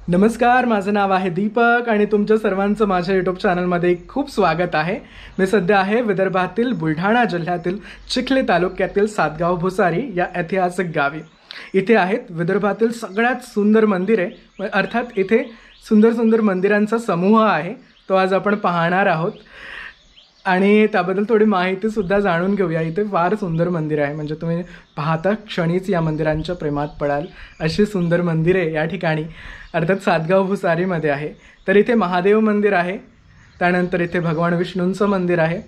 नमस्कार, माझं नाव आहे दीपक आणि तुमच्या सर्वांचं माझ्या यूट्यूब चॅनलमध्ये खूप स्वागत आहे. मी सध्या आहे विदर्भातील बुलढाणा जिल्ह्यातील चिखली तालुक्यातील सातगाव भुसारी या ऐतिहासिक गावी. इथे आहेत विदर्भातील सगळ्यात सुंदर मंदिरे, अर्थात इथे सुंदर सुंदर मंदिरांचा समूह आहे. तो आज आपण पाहणार आहोत आणि त्याबद्दल थोडी माहितीसुद्धा जाणून घेऊया. इथे फार सुंदर मंदिर आहे, म्हणजे तुम्ही पाहता क्षणीच या मंदिरांच्या प्रेमात पडाल अशी सुंदर मंदिरे या ठिकाणी अर्थात सातगाव भुसारीमध्ये आहे. तर इथे महादेव मंदिर आहे, त्यानंतर इथे भगवान विष्णूंचं मंदिर आहे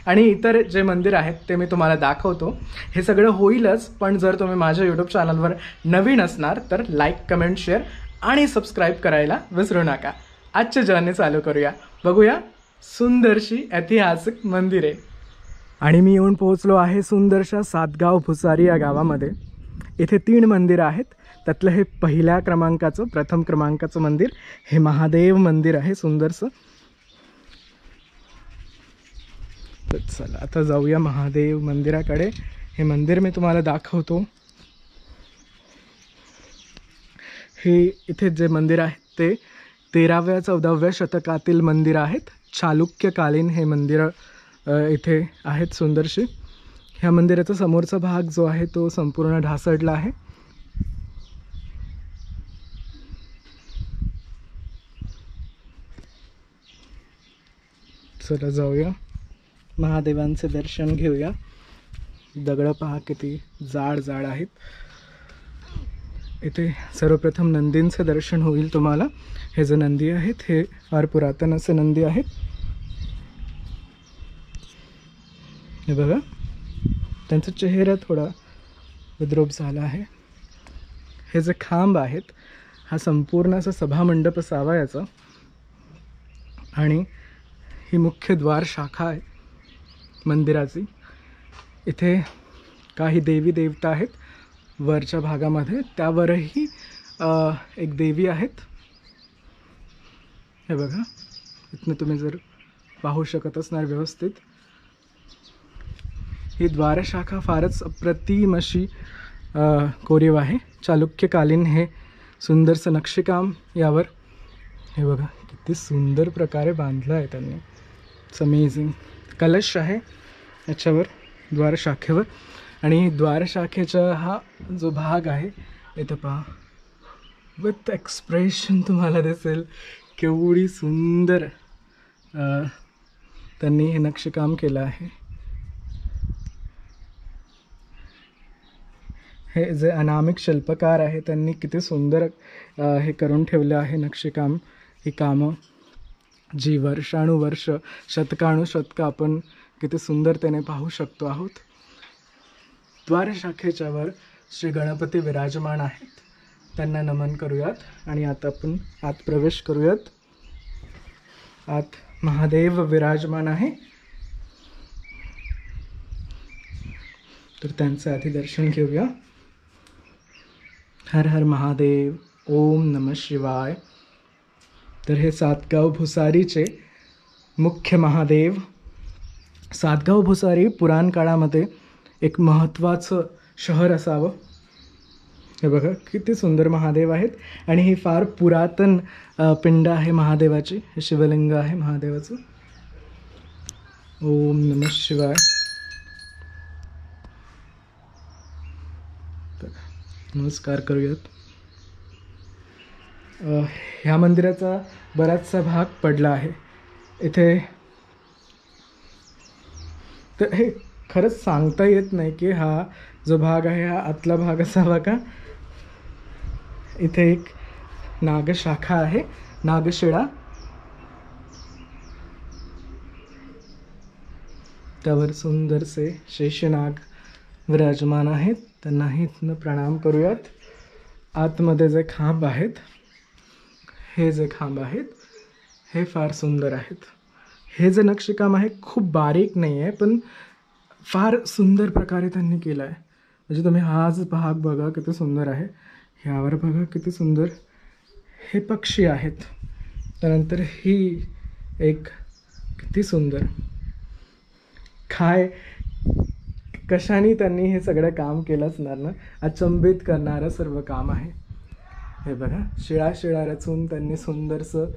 आणि इतर जे मंदिर आहेत ते मी तुम्हाला दाखवतो. हे सगळं होईलच, पण जर तुम्ही माझ्या यूट्यूब चॅनलवर नवीन असणार तर लाईक, कमेंट, शेअर आणि सबस्क्राईब करायला विसरू नका. आजची जर्नी चालू करूया. बघूया सुंदरशी ऐतिहासिक मंदिरे. आणि मी येऊन पोहोचलो आहे सुंदरशा सातगाव भुसारी या गावामध्ये. इथे 3 मंदिरं आहेत. त्यातलं हे प्रथम क्रमांकाचं मंदिर हे महादेव मंदिर आहे सुंदरसं. तर चला आता जाऊया महादेव मंदिराकडे. हे मंदिर मी तुम्हाला दाखवतो. हे इथे जे मंदिर आहे ते 13व्या-14व्या शतकातील मंदिर आहेत. चालुक्यकालीन हे मंदिरं इथे आहेत सुंदरशी. ह्या मंदिराचा समोरचा भाग जो आहे तो संपूर्ण ढासळला आहे. चला जाऊया, महादेवांचे दर्शन घेऊया. दगडं पहा किती जाड जाड आहेत. इथे सर्वप्रथम नंदींचे दर्शन होईल तुम्हाला. हे जे नंदी आहेत हे फार पुरातन असे नंदी आहेत. हे बघा, त्यांचा चेहरा थोडा विद्रूप झाला आहे. हे जे खांब आहेत हा संपूर्ण असा सभामंडप असावा याचा. आणि ही मुख्य द्वार शाखा आहे मंदिराची. इथे काही देवी देवता आहेत वरच्या भागामध्ये, त्यावरही एक देवी आहेत. हे बघा, इथनं तुम्ही जर पाहू शकत असणार व्यवस्थित. ही द्वारशाखा फारच अप्रतिम अशी कोरीव आहे. चालुक्यकालीन हे सुंदरसं नक्षीकाम यावर. हे बघा किती सुंदर प्रकारे बांधलं आहे त्यांनी. It's amazing. कलश आहे याच्यावर द्वारशाखेवर. आणि द्वारशाखेचा हा जो भाग आहे इथं पहा, विथ एक्सप्रेशन तुम्हाला दिसेल केवढी सुंदर त्यांनी हे नक्षीकाम केलं आहे. हे जे अनामिक शिल्पकार आहे त्यांनी किती सुंदर हे करून ठेवलं आहे नक्षीकाम. ही कामं जी वर्षानुवर्ष शतकानुशतकं आपण किती सुंदरतेने पाहू शकतो आहोत. द्वारशाखेच्या वर श्री गणपती विराजमान आहेत. त्यांना नमन करूयात आणि आता आपण आत प्रवेश करूयात. आत महादेव विराजमान आहे, तर त्यांचं आधी दर्शन घेऊया. हर हर महादेव, ओम नमः शिवाय. तर हे सातगाव भुसारीचे मुख्य महादेव. सातगाव भुसारी पुराण काळामध्ये एक महत्त्वाचं शहर असावं. हे बघा किती सुंदर महादेव आहेत. आणि ही फार पुरातन पिंड आहे महादेवाची. हे शिवलिंग आहे महादेवाचं. ओम नमः शिवाय. नमस्कार करूयात. ह्या मंदिराचा बराचसा भाग पडला आहे इथे. तर हे खरंच सांगता येत नाही की हा जो भाग आहे हा आतला भाग असावा का. इथे एक नागशाखा आहे, नागशिळा. त्यावर सुंदरसे शेषनाग विराजमान आहेत. त्यांनाही इथनं प्रणाम करूयात. आतमध्ये जे खांब आहेत, हे जे खांब आहेत हे फार सुंदर आहेत. हे जे नक्षीकाम आहे खूप बारीक नाही आहे, पण फार सुंदर प्रकारे त्यांनी केलं आहे. म्हणजे तुम्ही हा जो भाग बघा किती सुंदर आहे. ह्यावर बघा किती सुंदर हे पक्षी आहेत. त्यानंतर ही एक किती सुंदर काय कशाने त्यांनी हे सगळं काम केलं असणार ना. अचंबित करणारं सर्व काम आहे. हे बघा, शिळा रचून त्यांनी सुंदरसं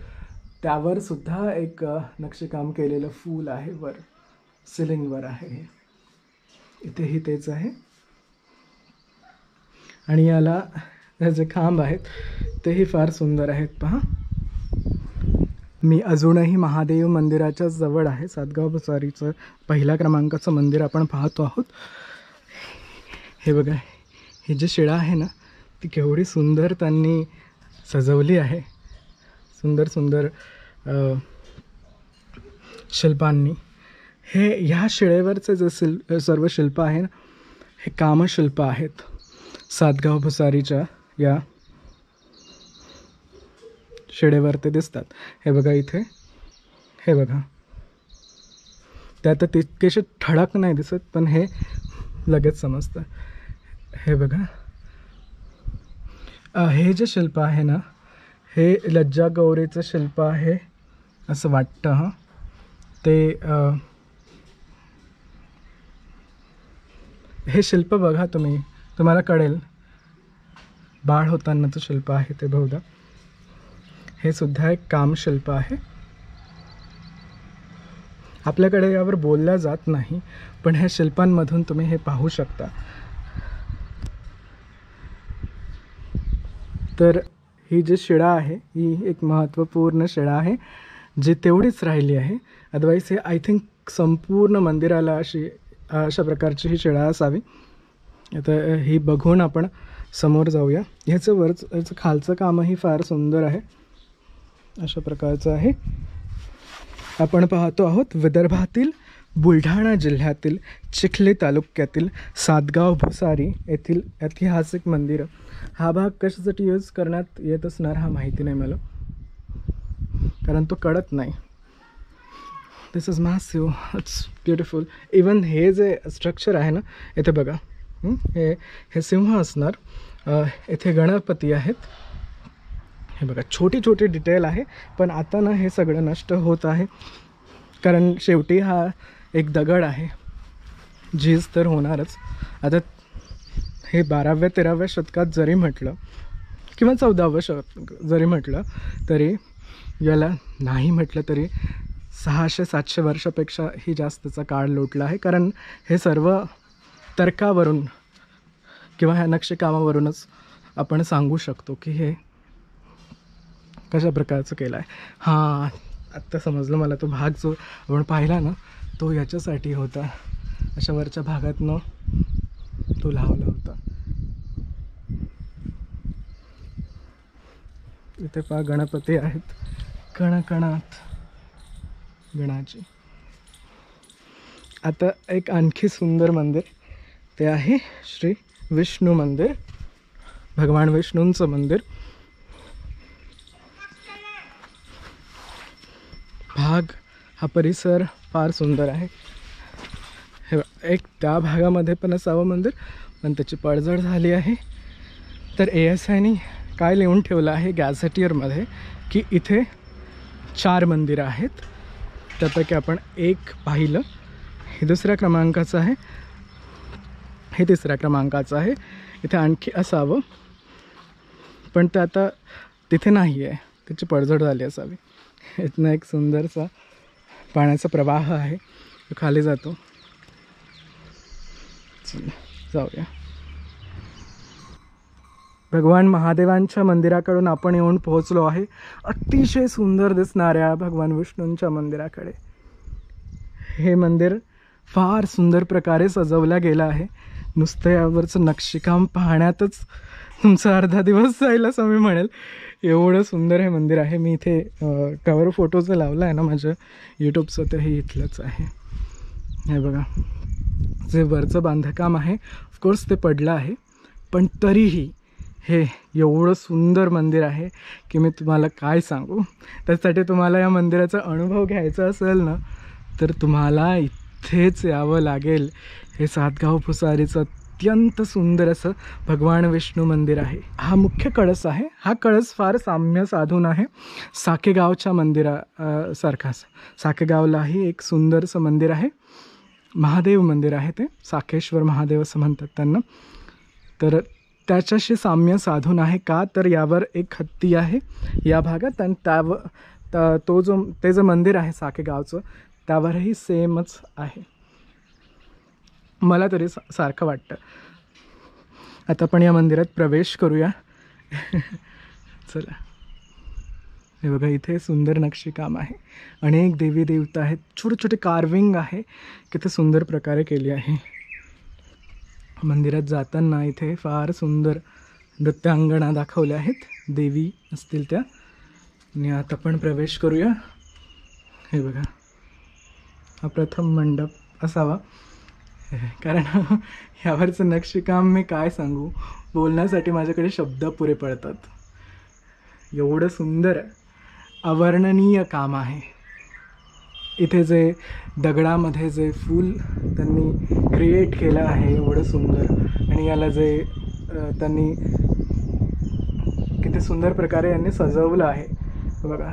त्यावर सुद्धा एक नक्षीकाम केलेलं फूल आहे. वर सिलिंगवर आहे हे. इथेही तेच आहे. आणि याला जे खांब आहेत तेही फार सुंदर आहेत. पहा, मी अजूनही महादेव मंदिराच्या जवळ आहे. सातगाव भुसारीचं पहिल्या क्रमांकाचं मंदिर आपण पाहतो आहोत. हे बघा, ही जी शिळा आहे ना ती केवढी सुंदर त्यांनी सजवली आहे. सुंदर सुंदर शिल्पांनी. हे ह्या शिळेवरचे जे सर्व शिल्प आहे ना हे कामशिल्प आहेत सातगाव भुसारीच्या या शिळेवर ते दिसतात. हे बघा इथे, हे बघा, ते आता तितकेसे ठळक नाही दिसत पण हे लगेच समजतं. हे बघा, हे जे शिल्प आहे ना हे लज्जा गौरीचं शिल्प आहे असं वाटतं. हां, ते हे शिल्प बघा तुम्ही, तुम्हाला कळेल. बाळ होतानाचं शिल्प आहे ते बहुधा. हे सुद्धा एक कामशिल्प आहे. आपल्याकडे यावर बोलल्या जात नाही पण ह्या शिल्पांमधून तुम्ही हे पाहू शकता. तर ही जी शिळा आहे ही एक महत्त्वपूर्ण शिळा आहे जी तेवढीच राहिली आहे. अदरवाईज हे आय थिंक संपूर्ण मंदिराला अशा प्रकारची ही शिळा असावी. आता ही बघून आपण समोर जाऊया. याचं खालचं कामही फार सुंदर आहे. अशा प्रकारचं आहे. आपण पाहतो आहोत विदर्भातील बुलढाणा जिल्ह्यातील चिखली तालुक्यातील सातगाव भुसारी येथील ऐतिहासिक मंदिर. हा भाग कशासाठी यूज करण्यात येत असणार हा माहिती नाही मला, कारण तो कळत नाही. This is massive, it's beautiful. Even हे जे स्ट्रक्चर आहे ना इथे बघा, हे सिंह असणार. इथे गणपती आहेत. हे बघा, छोटी छोटी डिटेल आहे पण आता ना हे सगळं नष्ट होत आहे कारण शेवटी हा एक दगड आहे. झीज तर होणारच. आता हे 12व्या-13व्या शतकात जरी म्हटलं किंवा 14व्या शतक जरी म्हटलं तरी याला नाही म्हटलं तरी 600-700 वर्षापेक्षाही जास्तचा काळ लोटला आहे. कारण हे सर्व तर्कावरून किंवा ह्या नक्षीकामावरूनच आपण सांगू शकतो की हे कशा प्रकारचं केलं आहे. हां, आत्ता समजलं मला. तो भाग जो आपण पाहिला ना तो याच्यासाठी होता. अशा वरच्या भागातनं तो लावला होता. इथे पहा गणपती आहेत. कणाकणात गणाची. आता एक आणखी सुंदर मंदिर ते आहे श्री विष्णू मंदिर. भगवान विष्णूंचं मंदिर. भाग हा परिसर फार सुंदर आहे. हे एक त्या भागामध्ये पण असावं मंदिर पण त्याची पडझड झाली आहे. तर ASIने काय लिहून ठेवलं आहे गॅझेटियरमध्ये की इथे 4 मंदिरं आहेत. त्यापैकी आपण एक पाहिलं. हे 2ऱ्या क्रमांकाचं आहे, हे 3ऱ्या क्रमांकाचं आहे. इथे आणखी असावं पण ते आता तिथे नाही आहे, त्याची पडझड झाली असावी. इथनं एक सुंदरसा पाण्याचा प्रवाह आहे, तो खाली जातो. जाऊया. भगवान महादेवांच्या मंदिराकडून आपण येऊन पोहोचलो आहे अतिशय सुंदर दिसणाऱ्या भगवान विष्णूंच्या मंदिराकडे. हे मंदिर फार सुंदर प्रकारे सजवलं गेलं आहे. नुसतं यावरचं नक्षीकाम पाहण्यातच तुमचा अर्धा दिवस जाईल असं मी म्हणेल. एवढं सुंदर हे मंदिर आहे. मी इथे कवर फोटोचं लावलं आहे ना माझं यूट्यूबचं, तेही इथलंच आहे. हे बघा, जे वरचं बांधकाम आहे ऑफकोर्स ते पडलं आहे पण तरीही हे एवढं सुंदर मंदिर आहे की मी तुम्हाला काय सांगू. त्यासाठी तुम्हाला या मंदिराचा अनुभव घ्यायचा असेल ना तर तुम्हाला इथेच यावं लागेल. हे सातगाव भुसारीचं अत्यंत सुंदर असं भगवान विष्णू मंदिर आहे. हा मुख्य कळस आहे. हा कळस फार साम्य साधून आहे साकेगावच्या मंदिरासारखाच. साकेगावलाही एक सुंदरसं मंदिर आहे, महादेव मंदिर आहे. ते साकेश्वर महादेव असं म्हणतात त्यांना. तर त्याच्याशी साम्य साधून आहे का, तर यावर एक हत्ती आहे या भागात, आणि ते जे मंदिर आहे साके गावचं त्यावरही सेमच आहे, मला तरी सारखं वाटतं. आता आपण या मंदिरात प्रवेश करूया. चला, हे बघा इथे सुंदर नक्षीकाम आहे, अनेक देवी देवता आहेत, छोटे छोटे कार्विंग आहे, किती सुंदर प्रकारे केली आहे. मंदिरात जाताना इथे फार सुंदर नृत्यांगणा दाखवल्या आहेत, देवी असतील त्या. आणि आता आपण प्रवेश करूया. हे बघा, हा प्रथम मंडप असावा, कारण यावरचं नक्षीकाम मी काय सांगू, बोलण्यासाठी माझ्याकडे शब्द पुरे पडतात. एवढं सुंदर अवर्णनीय काम आहे. इथे जे दगडामध्ये जे फूल त्यांनी क्रिएट केलं आहे एवढं सुंदर, आणि याला जे त्यांनी किती सुंदर प्रकारे यांनी सजवलं आहे. बघा,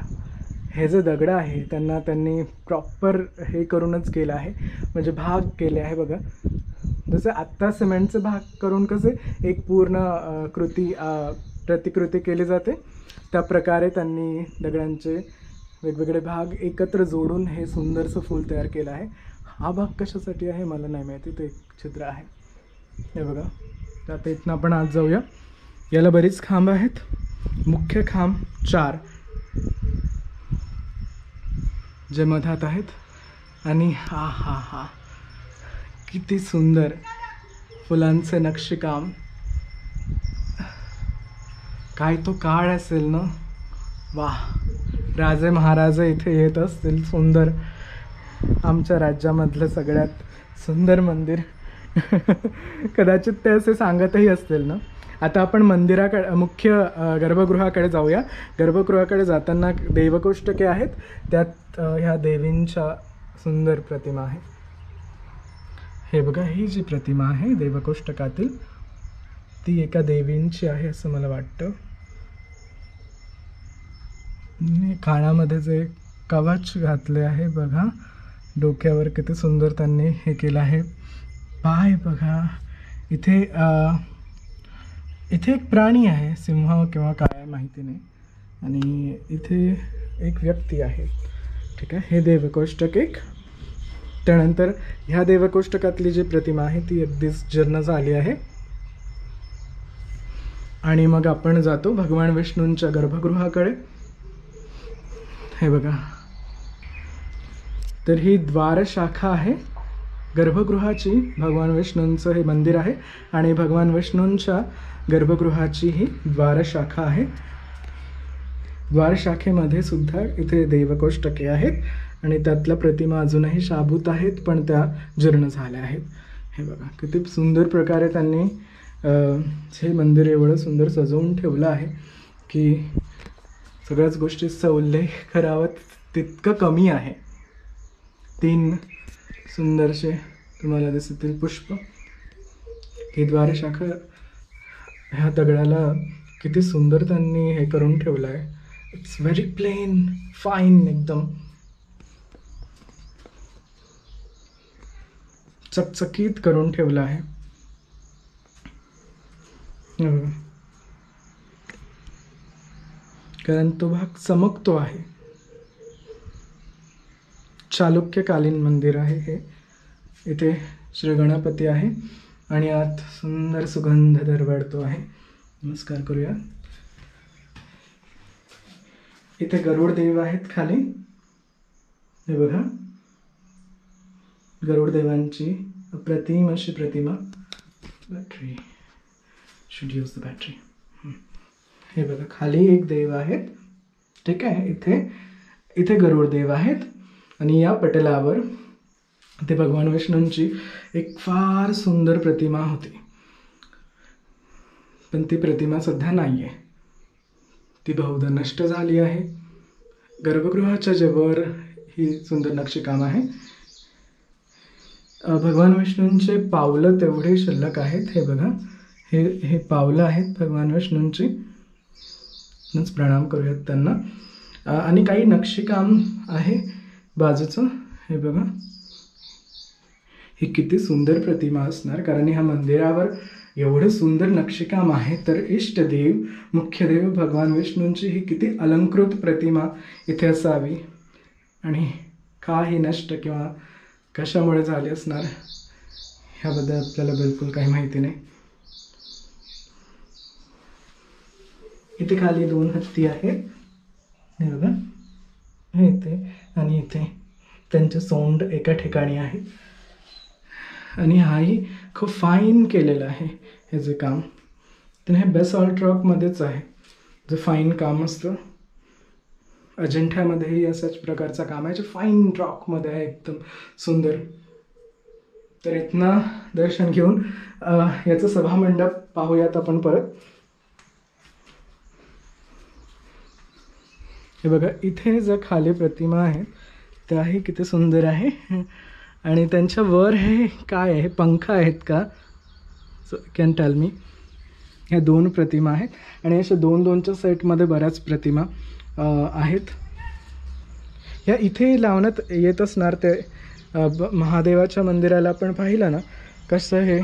हे जे दगड आहे त्यांनी प्रॉपर हे करूनच केलं आहे, म्हणजे भाग केले आहे. बघा, जसे आत्ता सिमेंटचे भाग करून कसे एक पूर्ण प्रतिकृती केली जाते, त्या प्रकारे त्यांनी दगडांचे वेगवेगळे भाग एकत्र जोडून हे सुंदरसं फूल तयार केलं आहे. हा भाग कशासाठी आहे मला नाही माहिती, ते एक छिद्र आहे. हे बघा, तर आता इथनं आपण आत जाऊया. याला बरीच खांब आहेत, मुख्य खांब 4 जे मधात आहेत. आणि हा हा हा किती सुंदर फुलांचे नक्षीकाम, काय तो काळ असेल ना. वाह, राजे महाराजे इथे येत असतील. सुंदर, आमच्या राज्यामधलं सगळ्यात सुंदर मंदिर. कदाचित ते असे सांगतही असतील ना. आता आपण मुख्य गर्भगृहाकडे जाऊया. गर्भगृहाकडे जाताना देवकोष्टके आहेत, त्यात ह्या देवींच्या सुंदर प्रतिमा आहे. हे बघा, ही जी प्रतिमा आहे देवकोष्टकातील, ती एका देवींची आहे असं मला वाटतं. कानामध्ये जे कवच घातले आहे बघा, डोक्यावर किती सुंदर त्यांनी हे केलं आहे. पाय बघा, इथे एक प्राणी आहे, सिंह किंवा काय माहिती नाही, आणि इथे एक व्यक्ती आहे. ठीक आहे, हे देवकोष्टक एक. त्यानंतर ह्या देवकोष्टकातली जी प्रतिमा आहे ती अगदीच जीर्ण झाली आहे. आणि मग आपण जातो भगवान विष्णूंच्या गर्भगृहाकडे. हे बघा, तर ही द्वारशाखा आहे गर्भगृहाची. भगवान विष्णूंचं हे मंदिर आहे, आणि भगवान विष्णूंच्या गर्भगृहाची ही द्वारशाखा आहे. द्वारशाखेमध्ये सुद्धा इथे देवकोष्टके आहेत, आणि त्यातल्या प्रतिमा अजूनही शाबूत आहेत, पण त्या जीर्ण झाल्या आहेत. हे बघा, किती सुंदर प्रकारे त्यांनी हे मंदिर एवढं सुंदर सजवून ठेवलं आहे की सगळ्याच गोष्टींचा उल्लेख करावा तितकं कमी आहे. 3 सुंदरसे तुम्हाला दिसतील पुष्प. ही द्वारशाखा, ह्या दगडाला किती सुंदर त्यांनी हे करून ठेवलं आहे. इट्स व्हेरी प्लेन, फाईन, एकदम चकचकीत करून ठेवलं आहे. कारण तो भाग चमकतो आहे. चालुक्यकालीन मंदिर आहे हे. इथे श्री गणपती आहे, आणि आत सुंदर सुगंध दरवळतो आहे. नमस्कार करूया. इथे गरुड देव आहेत खाली. हे बघा, गरुड देवांची अप्रतिम अशी प्रतिमा. Battery should use the battery. हे बघा, खाली एक देव आहेत. ठीक आहे, इथे गरुड देव आहेत, आणि या पटलावर ते भगवान विष्णूंची एक फार सुंदर प्रतिमा होती, पण ती प्रतिमा सध्या नाही आहे. ती बहुधा नष्ट झाली आहे. गर्भगृहाच्या जवळ ही सुंदर नक्षीकाम आहे. भगवान विष्णूंचे पावलं तेवढे शिल्लक आहेत. हे बघा, हे पावलं आहेत भगवान विष्णूंची. प्रणाम करूयात त्यांना. आणि काही नक्षीकाम आहे बाजूचं. हे बघा, ही किती सुंदर प्रतिमा असणार, कारण ह्या मंदिरावर एवढं सुंदर नक्षीकाम आहे. तर इष्टदेव मुख्यदेव भगवान विष्णूंची ही किती अलंकृत प्रतिमा इथे असावी. आणि का ही नष्ट किंवा कशामुळे झाली असणार ह्याबद्दल आपल्याला बिलकुल काही माहिती नाही. इथे खाली 2 हत्ती आहेत, हे बघा, हे इथे आणि इथे त्यांचे सोंड एका ठिकाणी आहे. आणि हाही खूप फाईन केलेलं आहे हे जे काम. तर हे बेसॉल्ट रॉकमध्येच आहे जे फाईन काम असतं. अजिंठ्यामध्येही अशाच प्रकारचा काम आहे जे फाईन रॉकमध्ये आहे, एकदम सुंदर. तर इथनं दर्शन घेऊन याचं सभामंडप पाहूयात आपण परत. हे बघा, इथे ज्या खाली प्रतिमा आहेत त्याही किती सुंदर आहे. आणि त्यांच्या वर हे काय आहे, पंख आहेत का, कॅन टेल मी. ह्या 2 प्रतिमा आहेत आणि अशा 2-2च्या सेटमध्ये बऱ्याच प्रतिमा आहेत. ह्या इथे लावण्यात येत असणार. ते महादेवाच्या मंदिराला आपण पाहिलं ना कसं हे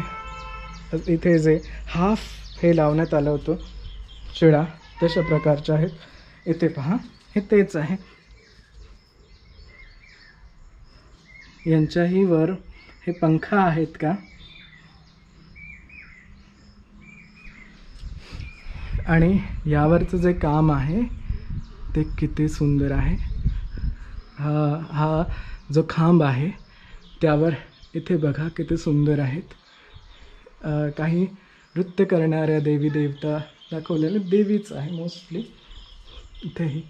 इथे जे हाफ हे लावण्यात आलं होतं शिळा, तशा प्रकारच्या आहेत. इथे पहा, हे तेच आहे. यांच्याही वर हे पंख आहेत का. आणि यावरचं जे काम आहे ते किती सुंदर आहे. हा जो खांब आहे त्यावर इथे बघा किती सुंदर आहेत. काही नृत्य करणाऱ्या देवी देवता दाखवलेले, देवीच आहे मोस्टली इथेही.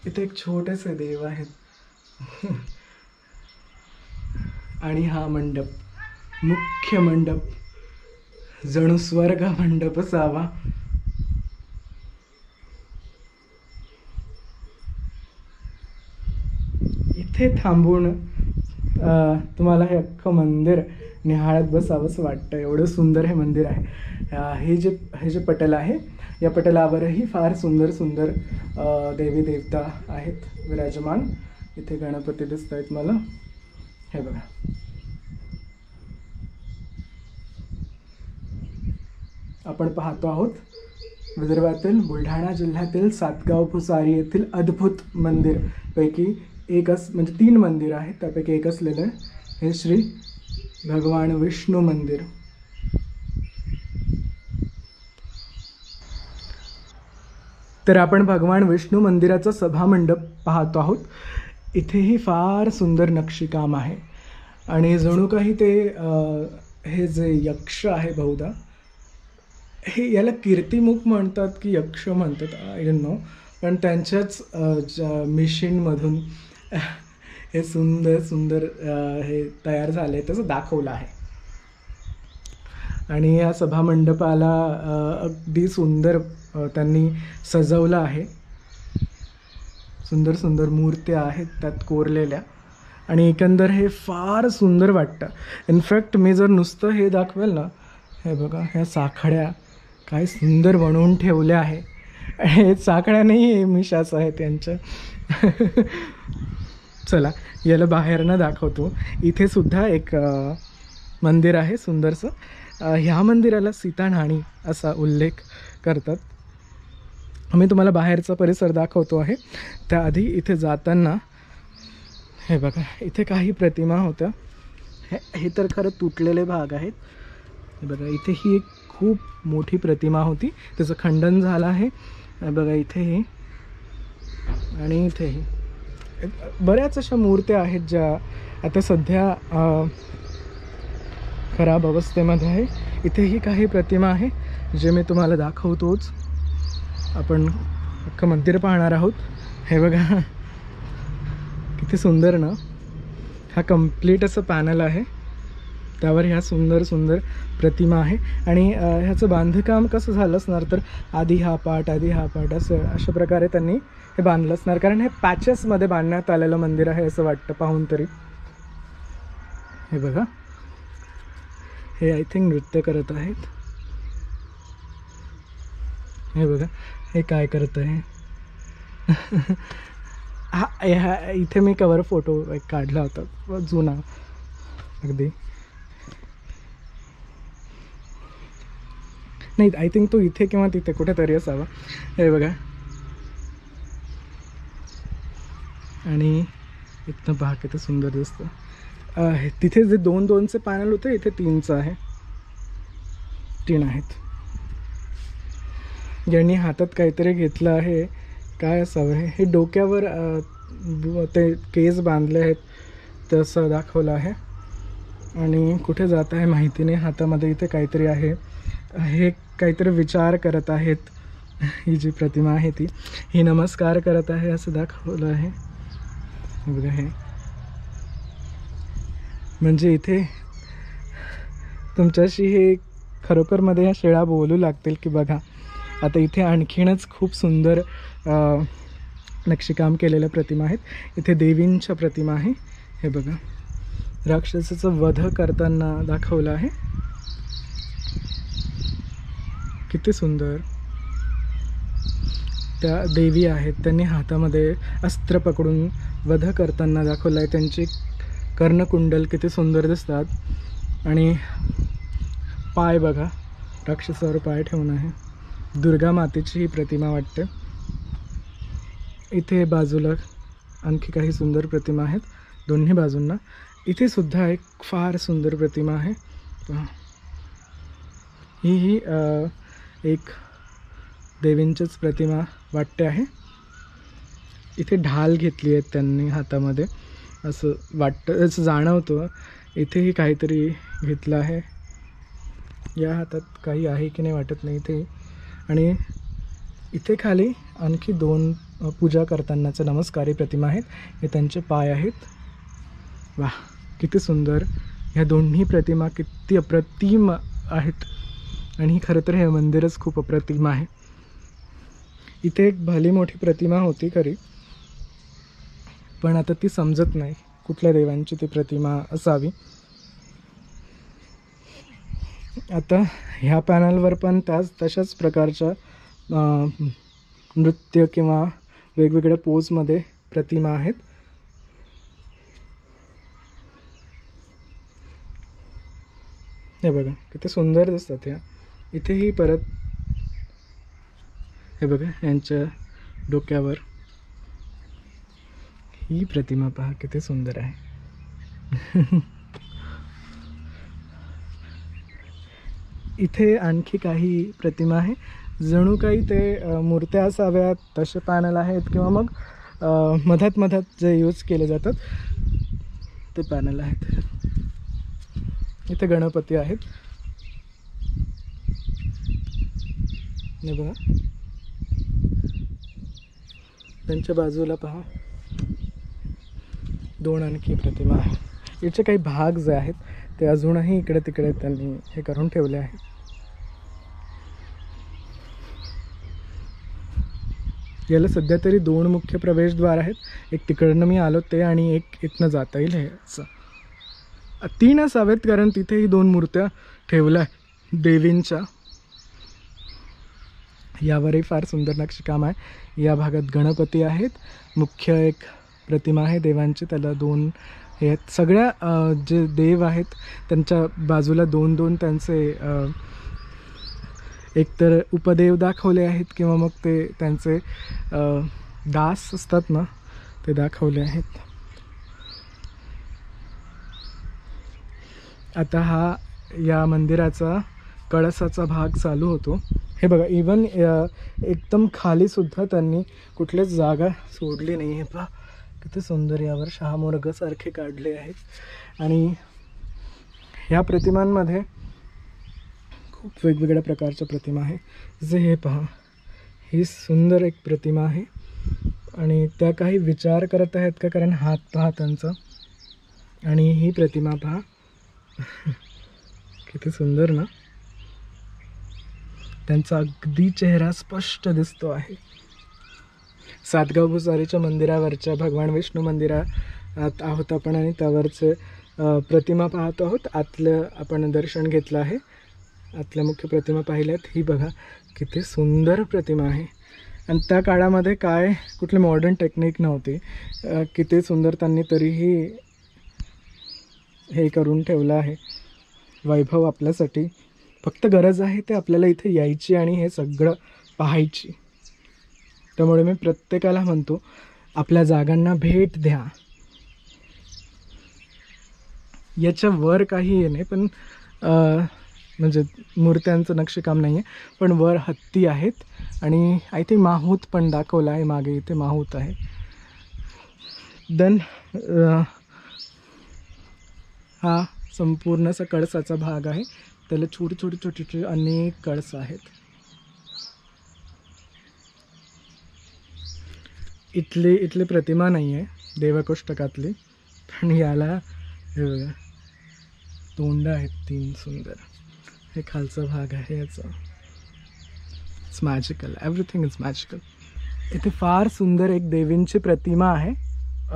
इथे एक छोटेसे देव आहेत. आणि हा मंडप, मुख्य मंडप, जणू स्वर्ग मंडप असावा. इथे थांबून तुम्हाला हे अख्खं मंदिर निहाळत बसावंसं वाटतं, एवढं सुंदर हे मंदिर आहे. हे जे पटल आहे, या पटलावरही फार सुंदर सुंदर देवी देवता आहेत विराजमान. इथे गणपती दिसत आहेत मला, हे बघा. आपण पाहतो आहोत विदर्भातील बुलढाणा जिल्ह्यातील सातगाव भुसारी येथील अद्भुत मंदिर पैकी एक म्हणजे 3 मंदिर आहेत, त्यापैकी एक असलेलं हे श्री भगवान विष्णू मंदिर. तर आपण भगवान विष्णू मंदिराचा सभामंडप पाहतो आहोत. इथेही फार सुंदर नक्षीकाम आहे. आणि जणू काही ते हे जे यक्ष आहे बहुधा, हे याला कीर्तिमुख म्हणतात की यक्ष म्हणतात, आय डोंट नो, पण त्यांच्याच मिशीनमधून हे सुंदर सुंदर हे तयार झाले तसं दाखवलं आहे. आणि या सभामंडपाला अगदी सुंदर त्यांनी सजवलं आहे. सुंदर सुंदर मूर्त्या आहेत त्यात कोरलेल्या. आणि एकंदर हे फार सुंदर वाटतं. इनफॅक्ट मी जर नुसतं हे दाखवेल ना, हे बघा, ह्या साखळ्या काय सुंदर बनवून ठेवल्या आहे. हे साखळ्या नाही, हे मिशाच आहे त्यांच्या. चला याला बाहेरनं दाखवतो. इथे सुद्धा एक मंदिर आहे सुंदरसं. ह्या मंदिराला सीता न्हाणी असा उल्लेख करतात. मी तुम्हाला बाहेरचा परिसर दाखवतो आहे. त्याआधी इथे जाताना हे बघा, इथे काही प्रतिमा होत्या. हे तर खरं तुटलेले भाग आहेत. हे बघा, इथे ही एक खूप मोठी प्रतिमा होती, त्याचं खंडन झालं आहे. बघा इथेही आणि इथेही बऱ्याच अशा मूर्त्या आहेत ज्या आता सध्या खराब अवस्थेमध्ये आहे. इथेही काही प्रतिमा आहे जे मी तुम्हाला दाखवतोच. आपण अख्खं मंदिर पाहणार आहोत. हे बघा किती सुंदर ना. हा कंप्लीट असं पॅनल आहे, त्यावर ह्या सुंदर सुंदर प्रतिमा आहे. आणि ह्याचं बांधकाम कसं झालं असणार तर आधी हा पाट असं अशा प्रकारे त्यांनी हे बांधलं असणार, कारण हे पॅचेसमध्ये बांधण्यात आलेलं मंदिर आहे असं वाटतं पाहून तरी. हे बघा, हे आय थिंक नृत्य करत आहेत. हे बघा, हे काय करत आहे. हा ह्या इथे मी कवर फोटो एक काढला होता जुना अगदी. नाही, आय थिंक तो इथे किंवा तिथे कुठेतरी असावा. हे बघा, आणि इथनं पहा किती सुंदर दिसतं. तिथे जे 2-2चे पॅनल होते, इथे 3चं आहे. 3 आहेत. ज्यांनी हातात काहीतरी घेतलं आहे, काय असावं हे डोक्यावर ते केस बांधले आहेत तसं दाखवलं आहे. आणि कुठे जात आहे माहिती नाही. हातामध्ये इथे काहीतरी आहे, हे काहीतरी विचार करत आहेत. ही जी प्रतिमा आहे ही नमस्कार करत आहे असं दाखवलं आहे. बघा, हे म्हणजे इथे तुमच्याशी हे खरोखरमध्ये ह्या शिळा बोलू लागतील की बघा आता इथे आणखीनच खूप सुंदर नक्षीकाम केलेल्या प्रतिमा आहेत. इथे देवींच्या प्रतिमा आहे. हे बघा, राक्षसाचं वध करताना दाखवलं आहे. किती सुंदर. त्या देवी आहेत, त्यांनी हातामध्ये अस्त्र पकडून वध करताना दाखवलं आहे. त्यांचे कर्णकुंडल किती सुंदर दिसतात. आणि पाय बघा, राक्षसावर पाय ठेवून आहे. दुर्गा मातेची ही प्रतिमा वाटते. इथे बाजूला आणखी काही सुंदर प्रतिमा आहेत दोन्ही बाजूंना. इथे सुद्धा एक फार सुंदर प्रतिमा आहे. ही एक देवींचीच प्रतिमा वाटते आहे. इथे ढाल घेतली आहे त्यांनी हातामध्ये असं वाटतं, असं जाणवतं. इथेही काहीतरी घेतलं आहे. या हातात काही आहे की नाही वाटत नाही इथे. आणि इथे खाली आणखी 2 पूजा करतानाचे नमस्कारी प्रतिमा आहेत. हे त्यांचे पाय आहेत. वाह, किती सुंदर. ह्या दोन्ही प्रतिमा किती अप्रतिम आहेत. आणि खरं तर हे मंदिरच खूप अप्रतिम आहे. इथे एक भली मोठी प्रतिमा होती खरी, पण आता ती समजत नाही कुठल्या देवांची ती प्रतिमा असावी. आता ह्या पॅनलवर पण तशाच प्रकारच्या नृत्य किंवा वेगवेगळ्या पोजमध्ये प्रतिमा आहेत. हे बघा किती सुंदर दिसतात ह्या. इथेही परत हे बघा, यांच्या डोक्यावर ही प्रतिमा पहा किती सुंदर आहे. इथे आणखी काही प्रतिमा आहे. जणू काही ते मूर्त्या असाव्यात तसे पॅनल आहेत, किंवा मग मधात जे यूज केले जातात ते पॅनल आहेत. इथे गणपती आहेत. हे बघा, त्यांच्या बाजूला पहा 2 आणखी प्रतिमा आहेत. याचे काही भाग जे आहेत ते अजूनही इकडे तिकडे त्यांनी हे करून ठेवले आहे. याला सध्या तरी 2 मुख्य प्रवेशद्वार आहेत. एक तिकडनं मी आलो ते, आणि एक इथनं जाता येईल. हे असं 3 असावेत, कारण तिथेही 2 मूर्त्या ठेवल्या देवींच्या. यावरही फार सुंदर नक्षीकाम आहे. या भागात गणपती आहेत. मुख्य एक प्रतिमा आहे देवांची, त्याला 2 हे आहेत. सगळ्या जे देव आहेत त्यांच्या बाजूला 2-2 त्यांचे एकतर उपदेव दाखवले आहेत, किंवा मग ते त्यांचे दास असतात ना, ते दाखवले आहेत. आता हा या मंदिराचा कळसाचा भाग चालू होतो. हे बघा, इवन एकदम खाली सुद्धा त्यांनी कुठलीच जागा सोडली नाही. हे पहा किती सुंदर यावर शहामृगासारखे काढले आहेत. आणि ह्या प्रतिमांमध्ये खूप वेगवेगळ्या प्रकारच्या प्रतिमा आहे. जे हे पहा, ही सुंदर एक प्रतिमा आहे. आणि त्या काही विचार करत आहेत का, कारण हात पहा त्यांचा. आणि ही प्रतिमा पहा किती सुंदर ना. त्यांचा अगदी चेहरा स्पष्ट दिसतो आहे. सातगाव भुसारीच्या मंदिरावरच्या भगवान विष्णू मंदिरात आहोत आपण, आणि त्यावरचे प्रतिमा पाहतो आहोत. आतलं आपण दर्शन घेतलं आहे. आतल्या मुख्य प्रतिमा पाहिल्यात. ही बघा किती सुंदर प्रतिमा आहे. आणि त्या काळामध्ये काय कुठली मॉडर्न टेक्निक नव्हती. किती सुंदर त्यांनी तरीही हे करून ठेवलं आहे वैभव आपल्यासाठी. फक्त गरज आहे ते आपल्याला इथे यायची आणि हे सगळं पाहायची. त्यामुळे मी प्रत्येकाला म्हणतो, आपल्या जागांना भेट द्या. याच्या वर काही नाही, पण म्हणजे मूर्त्यांचं नक्षीकाम नाही आहे, पण वर हत्ती आहेत आणि आय थिंक माहूत पण दाखवलं आहे. मागे इथे माहूत आहे. देन हा संपूर्ण असा कळसाचा भाग आहे. त्याला छोटे छोटे छोटे छोटे अनेक कळस आहेत. इथली प्रतिमा नाही आहे देवकोष्टकातली, पण याला हे बघा तोंड आहेत 3 सुंदर. हे खालचा भाग आहे याचा. It's magical, everything is magical. इथे फार सुंदर एक देवींची प्रतिमा आहे.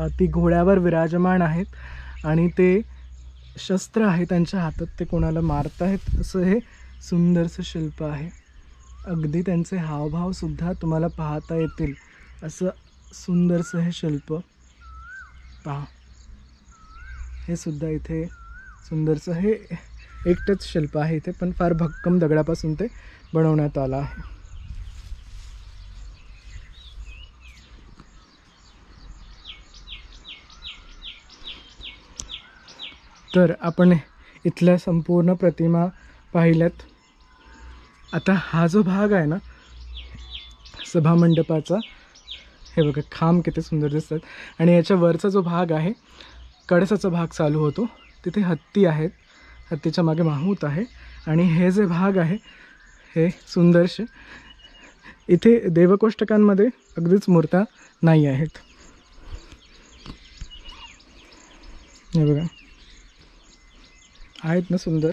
ती घोड्यावर विराजमान आहेत आणि ते शस्त्र आहे त्यांच्या हातात. ते कोणाला मारत आहेत असं हे सुंदरसं शिल्प आहे. अगदी त्यांचे हावभावसुद्धा तुम्हाला पाहता येतील असं सुंदरसं हे शिल्प पहा. हे सुद्धा इथे सुंदरसं हे एकटंच शिल्प आहे इथे, पण फार भक्कम दगडापासून ते बनवण्यात आलं आहे. तर आपण इथल्या संपूर्ण प्रतिमा पाहिल्यात. आता हा जो भाग आहे ना सभामंडपाचा, हे बघा खांब किती सुंदर दिसतात. आणि याच्या वरचा जो भाग आहे, कळसाचा भाग चालू होतो, तिथे हत्ती आहेत. हत्तीच्या मागे माहूत आहे. आणि हे जे भाग आहे हे सुंदरसे, इथे देवकोष्टकांमध्ये अगदीच मूर्त्या नाही आहेत. हे बघा आहेत ना सुंदर.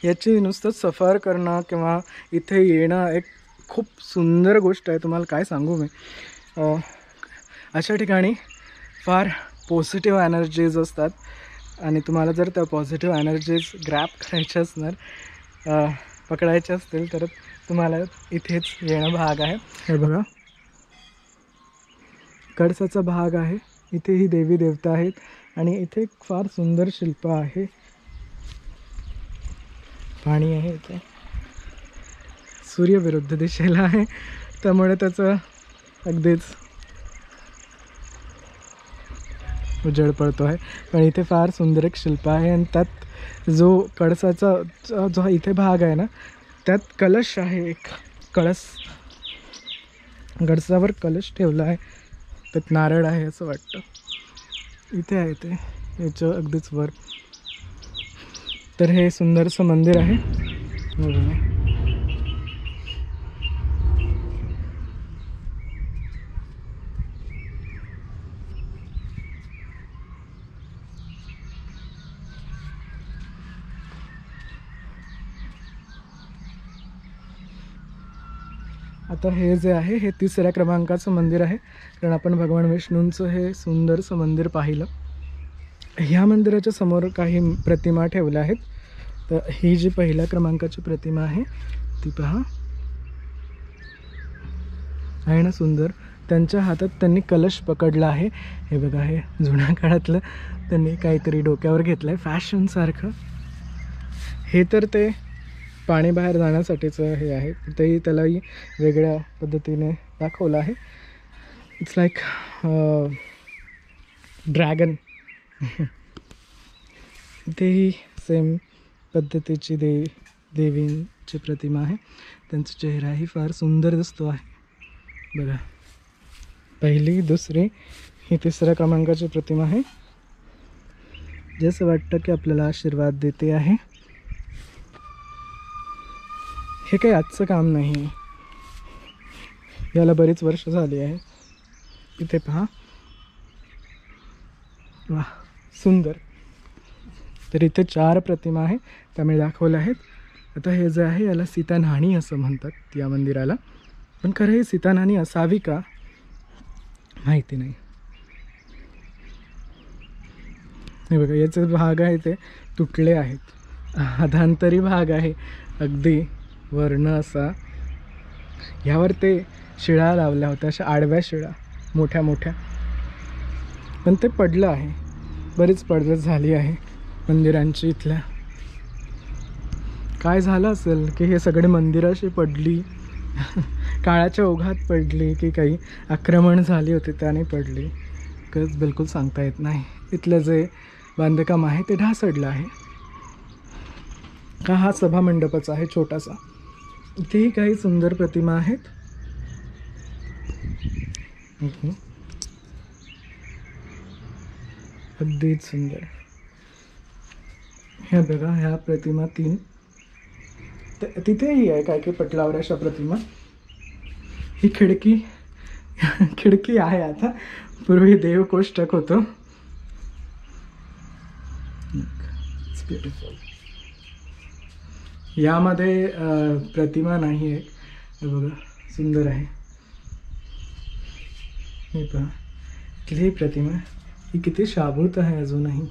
याची नुसतं सफर करणं किंवा इथे येणं एक खूप सुंदर गोष्ट आहे. तुम्हाला काय सांगू मी. अशा ठिकाणी फार पॉझिटिव्ह एनर्जीज असतात आणि तुम्हाला जर त्या पॉझिटिव्ह एनर्जीज ग्रॅब करायच्या असणार, पकडायच्या असतील, तर तुम्हाला इथेच येणं भाग आहे. हे बघा कळसाचा भाग आहे. इथेही देवी देवता आहेत आणि इथे एक फार सुंदर शिल्प आहे. पाणी आहे इथे. सूर्य विरुद्ध दिशेला आहे त्यामुळे त्याचं अगदीच उजेड पडतो आहे. पण इथे फार सुंदर एक शिल्प आहे आणि त्यात जो कळसाचा जो इथे भाग आहे ना, त्यात कलश आहे. एक कळस, कळसावर कलश ठेवला आहे, त्यात नारळ आहे असं वाटतं. इथे आहे ते याच्या अगदीच वर. तर हे सुंदरसं मंदिर आहे. आता हे जे आहे हे 3ऱ्या क्रमांकाचं मंदिर आहे, कारण आपण भगवान विष्णूंचं हे सुंदरसं मंदिर पाहिलं. ह्या मंदिराच्या समोर काही प्रतिमा ठेवल्या आहेत. तर ही जी 1ल्या क्रमांकाची प्रतिमा आहे ती पहा, आहे ना सुंदर. त्यांच्या हातात त्यांनी कलश पकडला आहे. हे बघा हे जुन्या काळातलं त्यांनी काहीतरी डोक्यावर घेतलं आहे फॅशनसारखं. हे तर ते पाणी बाहेर जाण्यासाठीचं हे आहे, तेही त्यालाही वेगळ्या पद्धतीने दाखवलं आहे. It's like dragon. इथेही सेम पद्धतीची देवींची प्रतिमा आहे. त्यांचा चेहराही फार सुंदर दिसतो आहे. बघा 1ली 2री ही 3ऱ्या क्रमांकाची प्रतिमा आहे. जसं वाटतं की आपल्याला आशीर्वाद देते आहे. हे काही आजचं काम नाही, याला बरीच वर्ष झाली आहे. इथे पहा, वा सुंदर. तर इथे 4 प्रतिमा आहे त्या मी दाखवल्या आहेत. आता हे जे आहे याला सीता न्हाणी असं म्हणतात या मंदिराला, पण खरं हे सीता न्हाणी असावी का माहिती नाही. हे बघा याचे भाग आहे ते तुटले आहेत. अधांतरी भाग आहे अगदी वर्ण असा. ह्यावर ते शिळा लावल्या होत्या, अशा आडव्या शिळा मोठ्या मोठ्या, पण ते पडलं आहे. बरीच पडझड झाली आहे मंदिरांची इथल्या. काय झालं असेल की हे सगळे मंदिरं अशी पडली काळाच्या ओघात पडली की काही आक्रमण झाली होती त्याने पडली, कच बिलकुल सांगता येत नाही. इथलं जे बांधकाम आहे ते ढासळलं आहे. हा सभा मंडपच आहे छोटासा. इथेही काही सुंदर प्रतिमा आहेत. अगदीच सुंदर. ह्या बघा, ह्या प्रतिमा 3 तिथेही आहे काय काय पटलावर अशा प्रतिमा. ही खिडकी आहे. आता पूर्वी देवकोष्टक होतं. यामध्ये प्रतिमा नाही आहे. हे बघा, सुंदर आहे. हे पहा, इथली प्रतिमा ही किती शाबूत आहे अजूनही.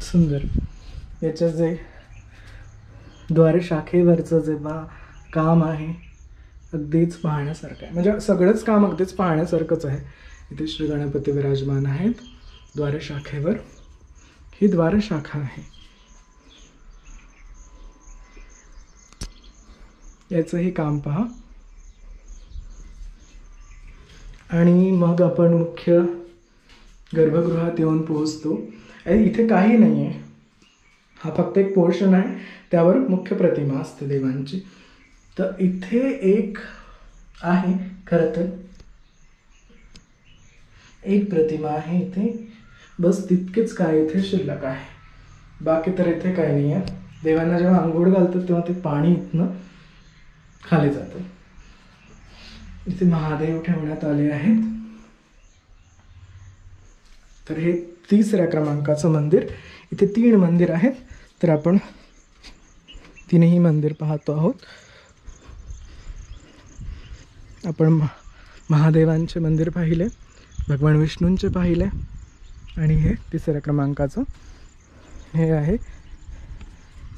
सुंदर. याचं जे द्वारशाखेवरचं जे काम आहे अगदीच पाहण्यासारखं आहे. म्हणजे सगळंच काम अगदीच पाहण्यासारखंच आहे. इथे श्री गणपती विराजमान आहेत द्वारशाखेवर. ही द्वारशाखा आहे. याचंही काम पहा. आणि मग आपण मुख्य गर्भगृहात येऊन पोहोचतो. इथे काही नाही आहे. हा फक्त एक पोर्शन आहे, त्यावर मुख्य प्रतिमा असते देवांची. तर इथे एक आहे, खरं तर एक प्रतिमा आहे इथे, बस तितकेच काय इथे शिल्लक आहे. बाकी तर इथे काही नाही आहे. देवांना जेव्हा आंघोळ घालतात तेव्हा ते पाणी इथनं खाली जातं. इथे महादेव ठेवण्यात आले आहेत. तर हे 3ऱ्या क्रमांकाचं मंदिर. इथे 3 मंदिर आहेत, तर आपण 3ही मंदिर पाहतो आहोत. आपण महादेवांचे मंदिर पाहिले, भगवान विष्णूंचे पाहिले, आणि हे 3ऱ्या क्रमांकाचं हे आहे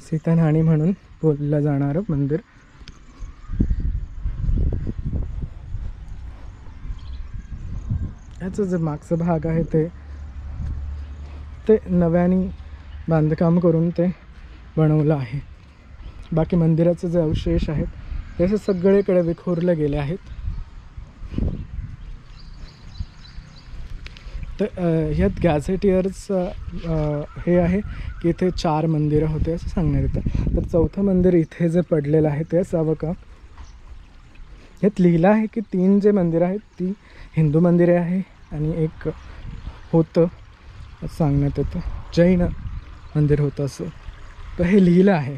सीतान्हाणी म्हणून बोललं जाणारं मंदिर. याचं जे मागचा भाग आहे ते नव्याने बांधकाम करून ते बनवलं आहे. बाकी मंदिराचे जे अवशेष आहेत ते असे सगळीकडे विखुरले गेले आहेत. तर ह्यात गॅझेटियर्स हे आहे की इथे 4 मंदिरं होते असं सांगण्यात येतं. तर 4थं मंदिर इथे जे पडलेलं आहे ते असावं का. ह्यात लिहिलं आहे की 3 जे मंदिरं आहेत ती हिंदू मंदिरे आहे आणि एक होतं असं सांगण्यात येतं जैन मंदिर होतं असं. तर हे लिहिलं आहे.